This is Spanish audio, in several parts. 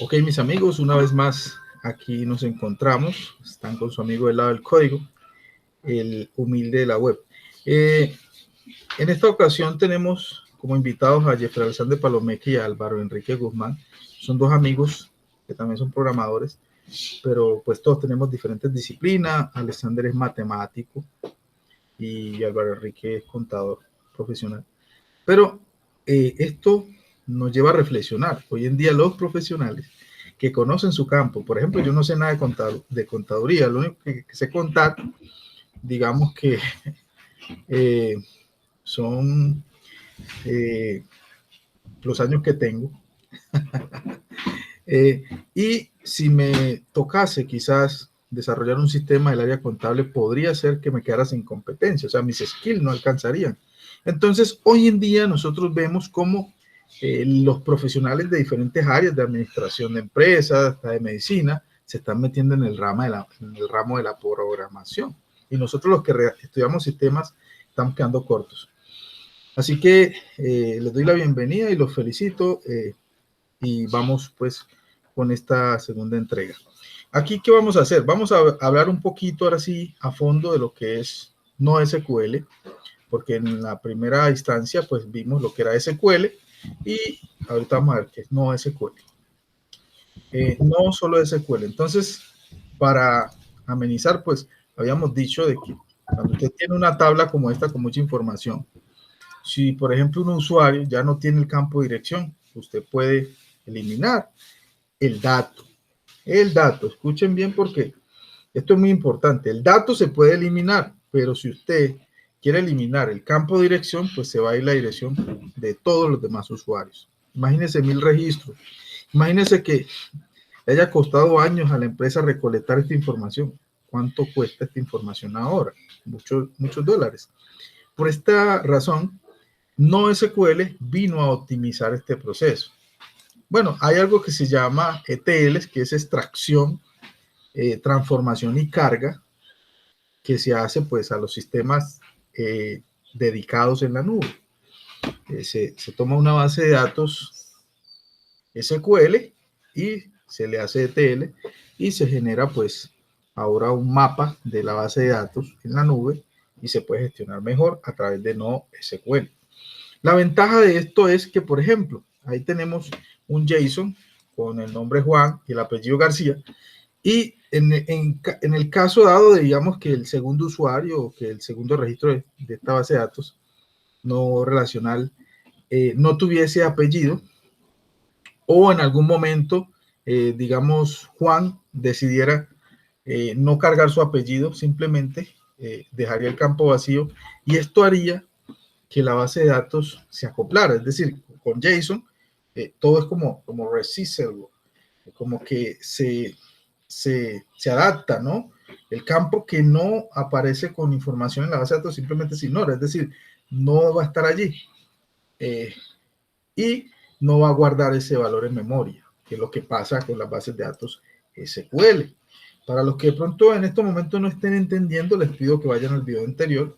Ok, mis amigos, una vez más aquí nos encontramos. Están con su amigo del lado del código, el humilde de la web. En esta ocasión tenemos como invitados a Jeffrey Alexander Palomeque y a Álvaro Enrique Guzmán. Son dos amigos que también son programadores, pero pues todos tenemos diferentes disciplinas. Alexander es matemático y Álvaro Enrique es contador profesional. Pero esto nos lleva a reflexionar. Hoy en día los profesionales que conocen su campo, por ejemplo, yo no sé nada de contaduría, lo único que sé contar, digamos que eh, son los años que tengo. Y si me tocase quizás desarrollar un sistema del área contable, podría ser que me quedara sin competencia, o sea, mis skills no alcanzarían. Entonces, hoy en día nosotros vemos cómo los profesionales de diferentes áreas de administración de empresas, de medicina, se están metiendo en el ramo de la programación. Y nosotros los que estudiamos sistemas estamos quedando cortos. Así que les doy la bienvenida y los felicito. Y vamos pues con esta segunda entrega. Aquí, ¿qué vamos a hacer? Vamos a hablar un poquito ahora sí a fondo de lo que es no SQL, porque en la primera instancia pues vimos lo que era SQL y ahorita vamos a ver qué es no SQL. No solo SQL. Entonces, para amenizar, pues habíamos dicho de que cuando usted tiene una tabla como esta con mucha información, si por ejemplo un usuario ya no tiene el campo de dirección, usted puede eliminar el dato. El dato, escuchen bien porque esto es muy importante. El dato se puede eliminar, pero si usted quiere eliminar el campo de dirección, pues se va a ir la dirección de todos los demás usuarios. Imagínense 1000 registros. Imagínense que le haya costado años a la empresa recolectar esta información. ¿Cuánto cuesta esta información ahora? Muchos dólares. Por esta razón, NoSQL vino a optimizar este proceso. Bueno, hay algo que se llama ETLs, que es extracción, transformación y carga, que se hace pues a los sistemas dedicados en la nube. Se toma una base de datos SQL y se le hace ETL y se genera pues ahora un mapa de la base de datos en la nube y se puede gestionar mejor a través de NoSQL. La ventaja de esto es que, por ejemplo, ahí tenemos un JSON con el nombre Juan y el apellido García, y en el caso dado de, digamos, que el segundo usuario o que el segundo registro de esta base de datos no relacional no tuviese apellido, o en algún momento, digamos, Juan decidiera no cargar su apellido, simplemente dejaría el campo vacío, y esto haría que la base de datos se acoplara. Es decir, con JSON todo es como resistable, como que se adapta, ¿no? El campo que no aparece con información en la base de datos simplemente se ignora, es decir, no va a estar allí y no va a guardar ese valor en memoria, que es lo que pasa con las bases de datos SQL. Para los que de pronto en estos momentos no estén entendiendo, les pido que vayan al video anterior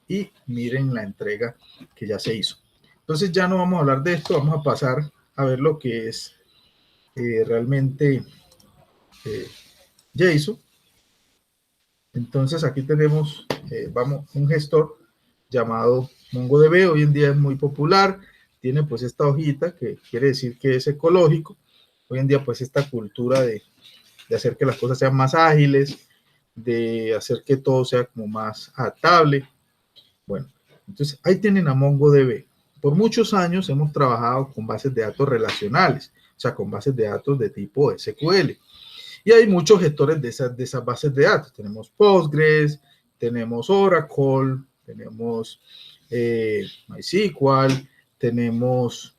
y miren la entrega que ya se hizo. Entonces ya no vamos a hablar de esto, vamos a pasar a ver lo que es realmente JSON. Entonces aquí tenemos un gestor llamado MongoDB. Hoy en día es muy popular, tiene pues esta hojita que quiere decir que es ecológico. Hoy en día pues esta cultura de hacer que las cosas sean más ágiles, de hacer que todo sea como más adaptable. Bueno, entonces ahí tienen a MongoDB. Por muchos años hemos trabajado con bases de datos relacionales, o sea, con bases de datos de tipo SQL. Y hay muchos gestores de esas bases de datos. Tenemos Postgres, tenemos Oracle, tenemos MySQL, tenemos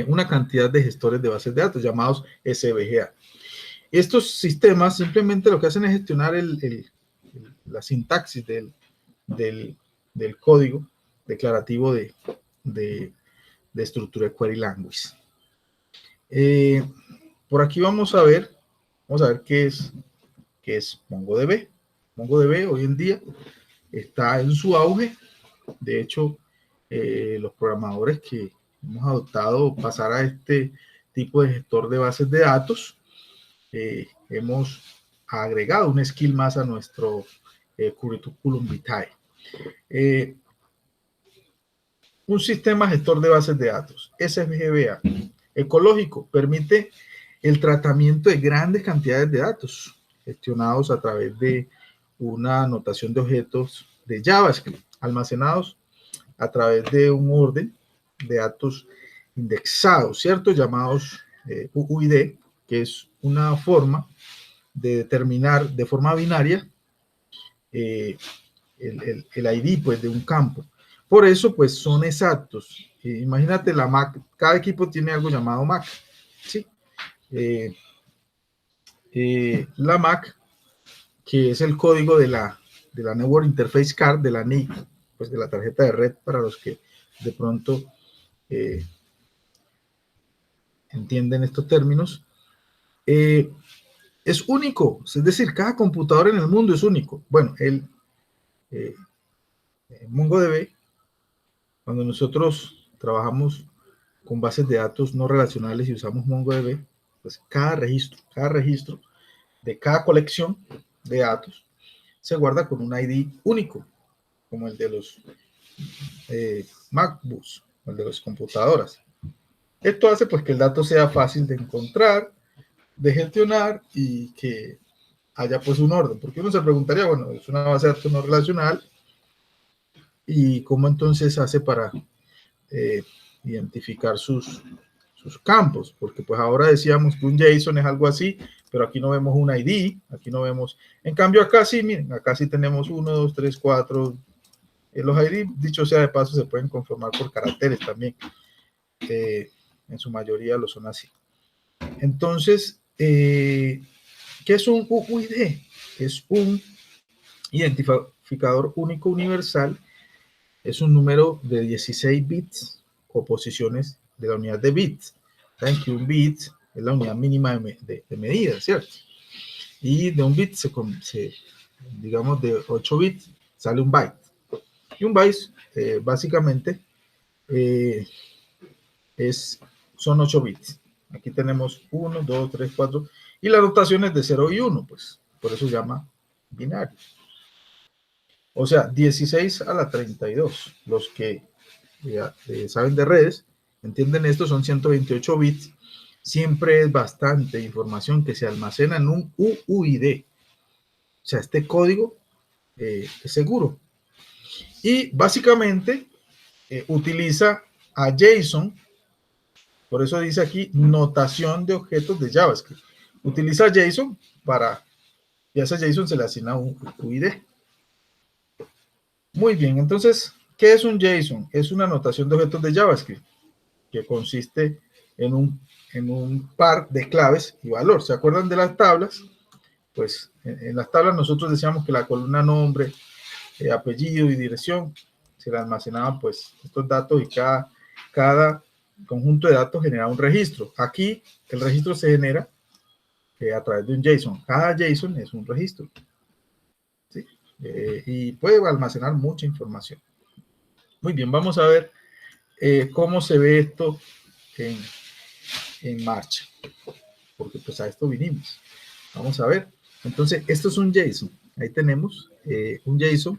una cantidad de gestores de bases de datos llamados SVGA. Estos sistemas simplemente lo que hacen es gestionar la sintaxis del código declarativo de estructura de query language. Por aquí vamos a ver qué es MongoDB. MongoDB hoy en día está en su auge. De hecho, los programadores que hemos adoptado pasar a este tipo de gestor de bases de datos, hemos agregado un skill más a nuestro curriculum vitae. Un sistema gestor de bases de datos, SFGBA, ecológico, permite el tratamiento de grandes cantidades de datos gestionados a través de una notación de objetos de JavaScript, almacenados a través de un orden de datos indexados, ¿cierto? Llamados UUID, que es una forma de determinar de forma binaria el ID pues, de un campo. Por eso, pues, son exactos. Imagínate la MAC, cada equipo tiene algo llamado MAC, ¿sí? La MAC, que es el código de la Network Interface Card, de la NIC, pues de la tarjeta de red, para los que de pronto entienden estos términos, es único, es decir, cada computador en el mundo es único. Bueno, MongoDB, cuando nosotros trabajamos con bases de datos no relacionales y usamos MongoDB, pues cada registro de cada colección de datos se guarda con un ID único, como el de los MacBooks, o el de las computadoras. Esto hace pues que el dato sea fácil de encontrar, de gestionar y que haya pues un orden, porque uno se preguntaría, bueno, es una base de datos no relacional y cómo entonces hace para identificar sus campos, porque pues ahora decíamos que un JSON es algo así, pero aquí no vemos un ID, aquí no vemos, en cambio acá sí, miren, acá sí tenemos 1, 2, 3, 4, los ID, dicho sea de paso, se pueden conformar por caracteres también, en su mayoría lo son así. Entonces, ¿qué es un UID? Es un identificador único universal, es un número de 16 bits o posiciones de la unidad de bits. Saben que un bit es la unidad mínima de medida, ¿cierto? Y de un bit, digamos, de 8 bits sale un byte. Y un byte, básicamente, son 8 bits. Aquí tenemos 1, 2, 3, 4. Y la notación es de 0 y 1, pues por eso se llama binario. O sea, 16 a la 32. Los que saben de redes, entienden esto, son 128 bits. Siempre es bastante información que se almacena en un UUID. O sea, este código es seguro. Y básicamente utiliza a JSON, por eso dice aquí notación de objetos de JavaScript. Utiliza JSON y a ese JSON se le asigna un UUID. Muy bien, entonces, ¿qué es un JSON? Es una notación de objetos de JavaScript que consiste en un par de claves y valor. ¿Se acuerdan de las tablas? Pues en las tablas nosotros decíamos que la columna nombre, apellido y dirección se le almacenaban pues estos datos y cada conjunto de datos generaba un registro. Aquí el registro se genera a través de un JSON. Cada JSON es un registro. ¿Sí? Y puede almacenar mucha información. Muy bien, vamos a ver cómo se ve esto en marcha, porque pues a esto vinimos. Vamos a ver. Entonces, esto es un JSON. Ahí tenemos un JSON.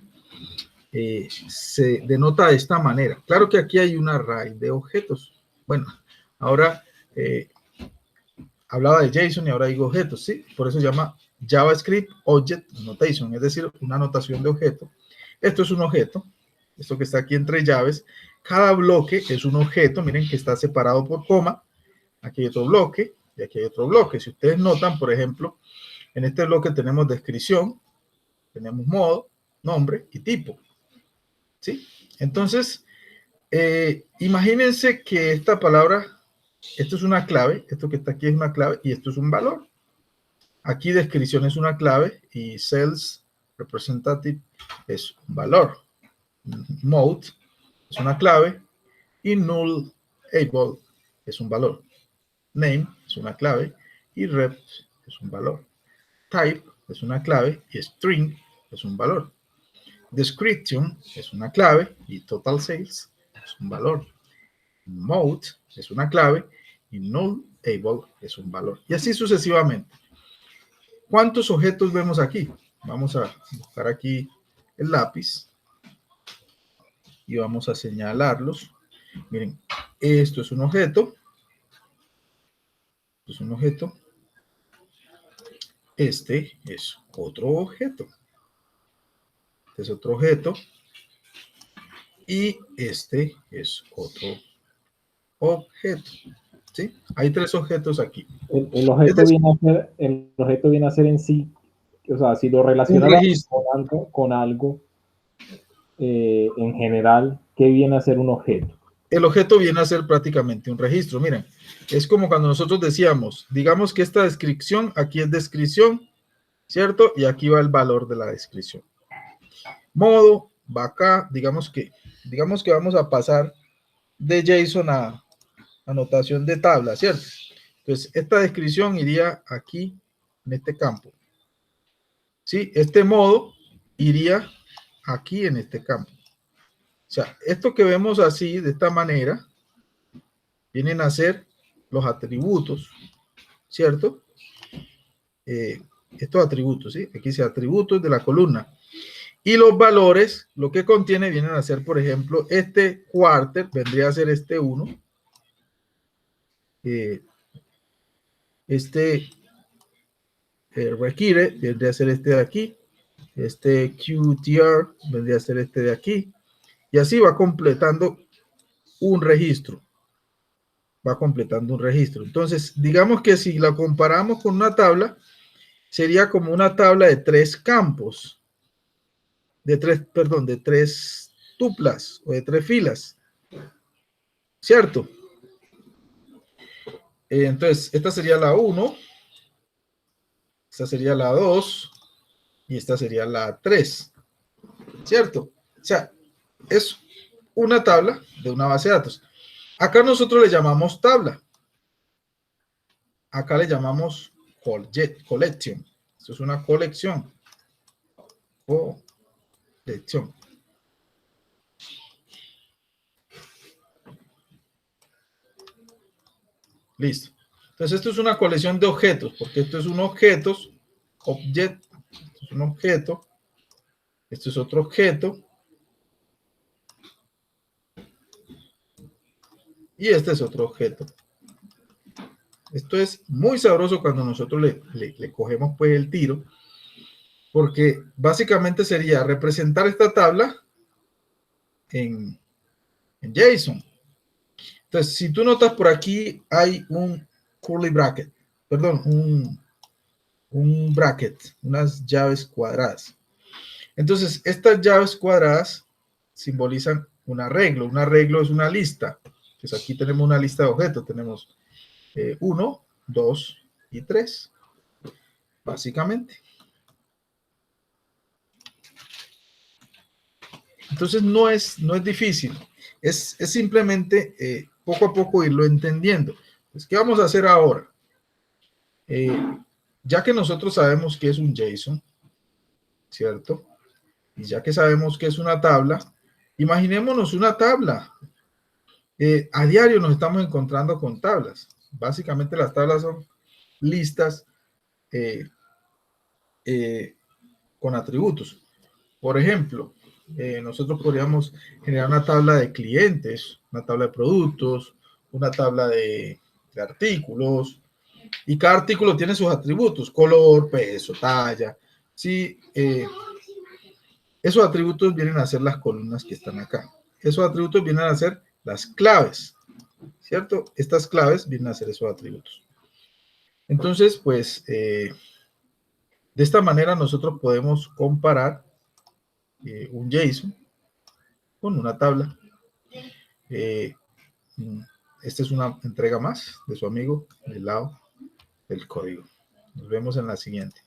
Se denota de esta manera. Claro que aquí hay un array de objetos. Bueno, ahora hablaba de JSON y ahora digo objetos, ¿sí? Por eso se llama JavaScript Object Notation, es decir, una notación de objeto. Esto es un objeto, esto que está aquí entre llaves. Cada bloque es un objeto, miren que está separado por coma. Aquí hay otro bloque y aquí hay otro bloque. Si ustedes notan, por ejemplo, en este bloque tenemos descripción, tenemos modo, nombre y tipo. ¿Sí? Entonces, imagínense que esta palabra, esto es una clave, esto que está aquí es una clave y esto es un valor. Aquí descripción es una clave y sales representative es un valor. Mode es una clave y null able es un valor. Name es una clave y rep es un valor. Type es una clave y string es un valor. Description es una clave y total sales es un valor. Mode es una clave y nullable es un valor. Y así sucesivamente. ¿Cuántos objetos vemos aquí? Vamos a buscar aquí el lápiz y vamos a señalarlos. Miren, esto es un objeto. Esto es un objeto. Este es otro objeto. Este es otro objeto. Y este es otro objeto. ¿Sí? Hay 3 objetos aquí. El objeto viene a ser en sí, o sea, si lo Un relacionara registro. con algo en general, ¿qué viene a ser un objeto? El objeto viene a ser prácticamente un registro. Miren, es como cuando nosotros decíamos, digamos que esta descripción, aquí es descripción, ¿cierto? Y aquí va el valor de la descripción. Modo, va acá, digamos que vamos a pasar de JSON a anotación de tabla, ¿cierto? Entonces, esta descripción iría aquí, en este campo. ¿Sí? Este modo iría aquí en este campo. O sea, esto que vemos así, de esta manera, vienen a ser los atributos, ¿cierto? Estos atributos, ¿sí? Aquí dice atributos de la columna. Y los valores, lo que contiene, vienen a ser, por ejemplo, este quarter, vendría a ser este 1. Este requiere, vendría a ser este de aquí. Este QTR vendría a ser este de aquí. Y así va completando un registro. Va completando un registro. Entonces, digamos que si la comparamos con una tabla, sería como una tabla de 3 campos. De 3 tuplas o de 3 filas. ¿Cierto? Entonces, esta sería la 1. Esta sería la 2. Y esta sería la 3. ¿Cierto? O sea, es una tabla de una base de datos. Acá nosotros le llamamos tabla. Acá le llamamos collection. Esto es una colección. Colección. Listo. Entonces esto es una colección de objetos, porque esto es un objeto, object, esto es un objeto, esto es otro objeto, y este es otro objeto. Esto es muy sabroso cuando nosotros le cogemos pues el tiro, porque básicamente sería representar esta tabla en JSON. Entonces, si tú notas por aquí hay un curly bracket, perdón, un bracket, unas llaves cuadradas. Entonces, estas llaves cuadradas simbolizan un arreglo. Un arreglo es una lista. Pues aquí tenemos una lista de objetos. Tenemos 1, 2 y 3, básicamente. Entonces, no es difícil. Es simplemente poco a poco irlo entendiendo. Pues, ¿qué vamos a hacer ahora? Ya que nosotros sabemos qué es un JSON, ¿cierto? Y ya que sabemos que es una tabla, imaginémonos una tabla. A diario nos estamos encontrando con tablas. Básicamente las tablas son listas con atributos. Por ejemplo, nosotros podríamos generar una tabla de clientes, una tabla de productos, una tabla de artículos, y cada artículo tiene sus atributos, color, peso, talla. Sí, esos atributos vienen a ser las columnas que están acá. Esos atributos vienen a ser las claves, ¿cierto? Estas claves vienen a ser esos atributos. Entonces, pues, de esta manera nosotros podemos comparar un JSON con una tabla. Esta es una entrega más de su amigo del lado del código. Nos vemos en la siguiente.